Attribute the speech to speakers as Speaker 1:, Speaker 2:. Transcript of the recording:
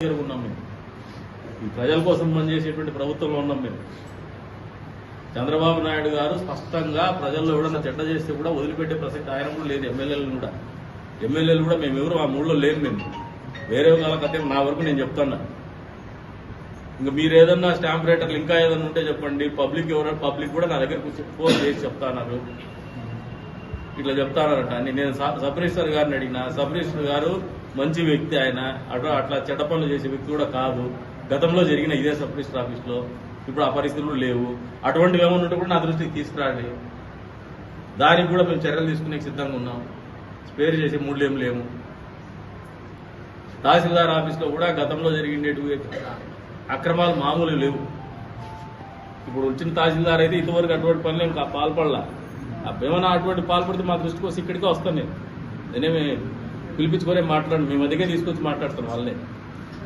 Speaker 1: ఉన్నాం మేము ఈ ప్రజల కోసం పనిచేసేటువంటి ప్రభుత్వంలో ఉన్నాం మేము. చంద్రబాబు నాయుడు గారు స్పష్టంగా ప్రజల్లో ఎవడన్నా చెడ్డ చేస్తే కూడా వదిలిపెట్టే ప్రసక్తి ఆయన కూడా లేదు. ఎమ్మెల్యేలు కూడా మేమెవరు ఆ మూడులో లేము. మేము వేరే వాళ్ళకైతే నా వరకు నేను చెప్తున్నా. ఇంకా మీరు ఏదన్నా స్టాంప్ రేటర్లు ఇంకా ఏదన్నా ఉంటే చెప్పండి. పబ్లిక్ కూడా నా దగ్గర ఫోన్ చేసి చెప్తాన్నారు, ఇట్లా చెప్తానంట అని. నేను సబ్ రిజిస్టర్ గారిని అడిగిన. సబ్ రిజిస్టర్ గారు మంచి వ్యక్తి, ఆయన అట్లా చెడ్డ పనులు చేసే వ్యక్తి కూడా కాదు. గతంలో జరిగిన ఇదే సబ్ రిజిస్టర్ ఆఫీస్లో ఇప్పుడు ఆ పరిస్థితులు లేవు. అటువంటివి ఏమైనా ఉంటే కూడా నా దృష్టికి తీసుకురండి. దానికి కూడా మేము చర్యలు తీసుకునే సిద్ధంగా ఉన్నాం. స్పేర్ చేసే మూడు లేము. తహసీల్దార్ ఆఫీస్లో కూడా గతంలో జరిగినటువంటి అక్రమాలు మామూలు లేవు. ఇప్పుడు వచ్చిన తహసీల్దార్ అయితే ఇంతవరకు అటువంటి పనులు ఇంకా పాల్పడలా. ఏమైనా అటువంటి పాల్పడితే మా దృష్టికి వస్తే ఇక్కడికే వస్తాను. నేనేమి పిలిపించుకునే మాట్లాడు, మేము అదిగే తీసుకొచ్చి మాట్లాడుతాను వాళ్ళే.